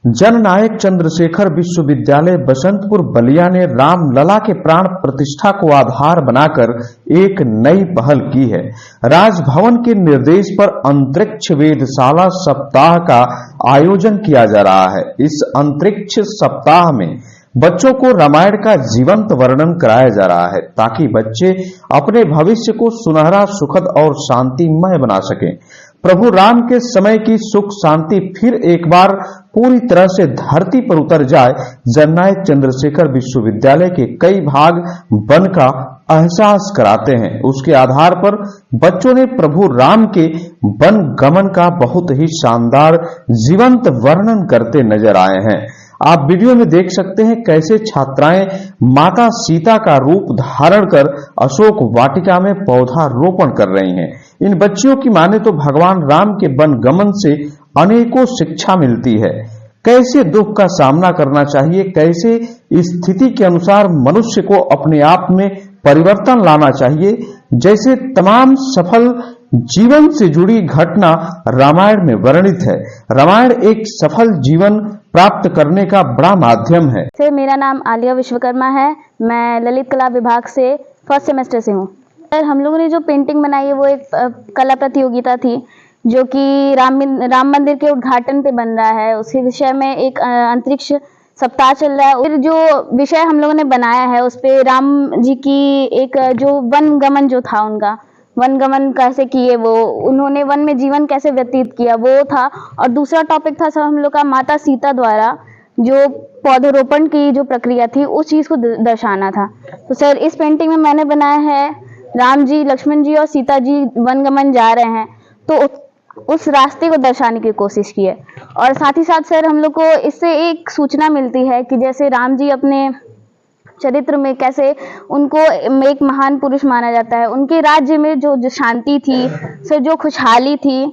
जननायक चंद्रशेखर विश्वविद्यालय बसंतपुर बलिया ने रामलला के प्राण प्रतिष्ठा को आधार बनाकर एक नई पहल की है। राजभवन के निर्देश पर अंतरिक्ष वेधशाला सप्ताह का आयोजन किया जा रहा है। इस अंतरिक्ष सप्ताह में बच्चों को रामायण का जीवंत वर्णन कराया जा रहा है ताकि बच्चे अपने भविष्य को सुनहरा, सुखद और शांतिमय बना सकें। प्रभु राम के समय की सुख शांति फिर एक बार पूरी तरह से धरती पर उतर जाए, जननायक चंद्रशेखर विश्वविद्यालय के कई भाग वन का एहसास कराते हैं। उसके आधार पर बच्चों ने प्रभु राम के वन गमन का बहुत ही शानदार जीवंत वर्णन करते नजर आए हैं। आप वीडियो में देख सकते हैं कैसे छात्राएं माता सीता का रूप धारण कर अशोक वाटिका में पौधा रोपण कर रही हैं। इन बच्चियों की माने तो भगवान राम के वन गमन से अनेकों शिक्षा मिलती है। कैसे दुख का सामना करना चाहिए, कैसे स्थिति के अनुसार मनुष्य को अपने आप में परिवर्तन लाना चाहिए, जैसे तमाम सफल जीवन से जुड़ी घटना रामायण में वर्णित है। रामायण एक सफल जीवन प्राप्त करने का बड़ा माध्यम है। सर, मेरा नाम आलिया विश्वकर्मा है। मैं ललित कला विभाग से फर्स्ट सेमेस्टर से हूँ। सर, हम लोगों ने जो पेंटिंग बनाई है वो एक कला प्रतियोगिता थी जो कि राम मंदिर के उद्घाटन पे बन रहा है। उसी विषय में एक अंतरिक्ष सप्ताह चल रहा है। और जो विषय हम लोगों ने बनाया है उस पे राम जी की एक जो वन गमन जो था, उनका वन गमन कैसे किए, वो उन्होंने वन में जीवन कैसे व्यतीत किया वो था। और दूसरा टॉपिक था सर हम लोग का माता सीता द्वारा जो पौधरोपण की जो प्रक्रिया थी उस चीज को दर्शाना था। तो सर, इस पेंटिंग में मैंने बनाया है राम जी, लक्ष्मण जी और सीता जी वन गमन जा रहे हैं, तो उस रास्ते को दर्शाने की कोशिश की है। और साथ ही साथ सर हम लोग को इससे एक सूचना मिलती है कि जैसे राम जी अपने चरित्र में कैसे उनको एक महान पुरुष माना जाता है। उनके राज्य में जो शांति थी सर, जो खुशहाली थी,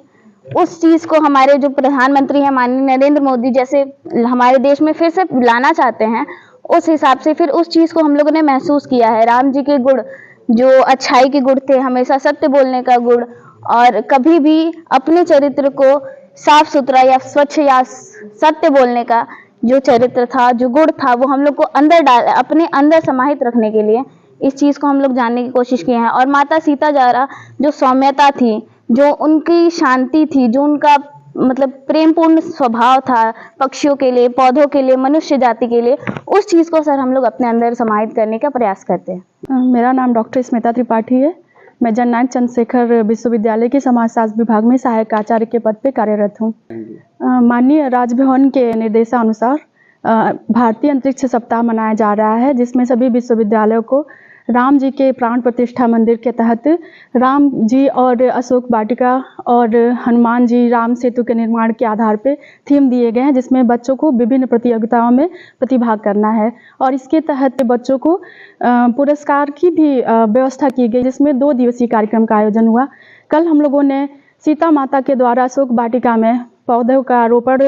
उस चीज को हमारे जो प्रधानमंत्री हैं माननीय नरेंद्र मोदी जैसे हमारे देश में फिर से लाना चाहते हैं, उस हिसाब से फिर उस चीज को हम लोगों ने महसूस किया है। राम जी के गुण जो अच्छाई के गुण थे, हमेशा सत्य बोलने का गुण और कभी भी अपने चरित्र को साफ सुथरा या स्वच्छ या सत्य बोलने का जो चरित्र था, जो गुण था, वो हम लोग को अपने अंदर समाहित रखने के लिए इस चीज को हम लोग जानने की कोशिश किए हैं। और माता सीता द्वारा जो सौम्यता थी, जो उनकी शांति थी, जो उनका मतलब प्रेमपूर्ण स्वभाव था पक्षियों के लिए, पौधों के लिए, मनुष्य जाति के लिए, उस चीज को सर हम लोग अपने अंदर समाहित करने का प्रयास करते हैं। मेरा नाम डॉक्टर स्मिता त्रिपाठी है। मैं जननायक चंद्रशेखर विश्वविद्यालय के समाजशास्त्र विभाग में सहायक आचार्य के पद पे कार्यरत हूँ। माननीय राजभवन के निर्देशानुसार भारतीय अंतरिक्ष सप्ताह मनाया जा रहा है, जिसमें सभी विश्वविद्यालयों को राम जी के प्राण प्रतिष्ठा मंदिर के तहत राम जी और अशोक वाटिका और हनुमान जी राम सेतु के निर्माण के आधार पे थीम दिए गए हैं, जिसमें बच्चों को विभिन्न प्रतियोगिताओं में प्रतिभाग करना है। और इसके तहत बच्चों को पुरस्कार की भी व्यवस्था की गई, जिसमें 2 दिवसीय कार्यक्रम का आयोजन हुआ। कल हम लोगों ने सीता माता के द्वारा अशोक वाटिका में पौधों का रोपण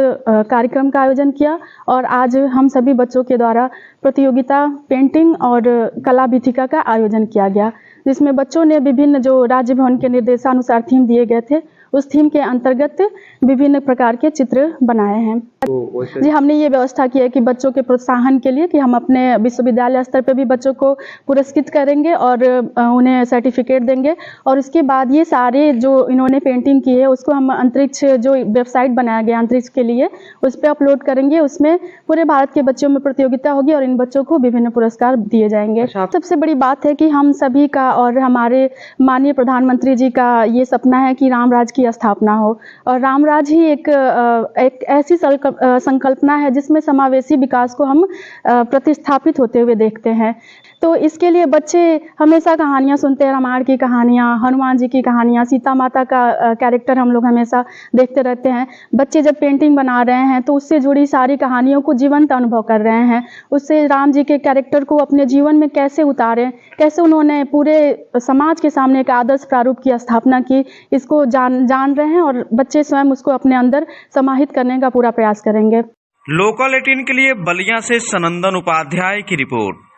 कार्यक्रम का आयोजन किया और आज हम सभी बच्चों के द्वारा प्रतियोगिता पेंटिंग और कला विथिका का आयोजन किया गया, जिसमें बच्चों ने विभिन्न जो राज्य भवन के निर्देशानुसार थीम दिए गए थे उस थीम के अंतर्गत विभिन्न प्रकार के चित्र बनाए हैं। जी, हमने ये व्यवस्था की है कि बच्चों के प्रोत्साहन के लिए कि हम अपने विश्वविद्यालय स्तर पर भी बच्चों को पुरस्कृत करेंगे और उन्हें सर्टिफिकेट देंगे। और उसके बाद ये सारे जो इन्होंने पेंटिंग की है उसको हम अंतरिक्ष जो वेबसाइट बनाया गया अंतरिक्ष के लिए उस पर अपलोड करेंगे। उसमें पूरे भारत के बच्चों में प्रतियोगिता होगी और इन बच्चों को विभिन्न पुरस्कार दिए जाएंगे। सबसे बड़ी बात है कि हम सभी का और हमारे माननीय प्रधानमंत्री जी का ये सपना है कि राम राज्य की स्थापना हो और राम राज्य ही एक ऐसी संकल्पना है जिसमें समावेशी विकास को हम प्रतिस्थापित होते हुए देखते हैं। तो इसके लिए बच्चे हमेशा कहानियाँ सुनते हैं, रामायण की कहानियाँ, हनुमान जी की कहानियाँ, सीता माता का कैरेक्टर हम लोग हमेशा देखते रहते हैं। बच्चे जब पेंटिंग बना रहे हैं तो उससे जुड़ी सारी कहानियों को जीवंत अनुभव कर रहे हैं। उससे राम जी के कैरेक्टर को अपने जीवन में कैसे उतारें, कैसे उन्होंने पूरे समाज के सामने एक आदर्श प्रारूप की स्थापना की, इसको जान रहे हैं और बच्चे स्वयं उसको अपने अंदर समाहित करने का पूरा प्रयास करेंगे। लोकल 18 के लिए बलिया से सनंदन उपाध्याय की रिपोर्ट।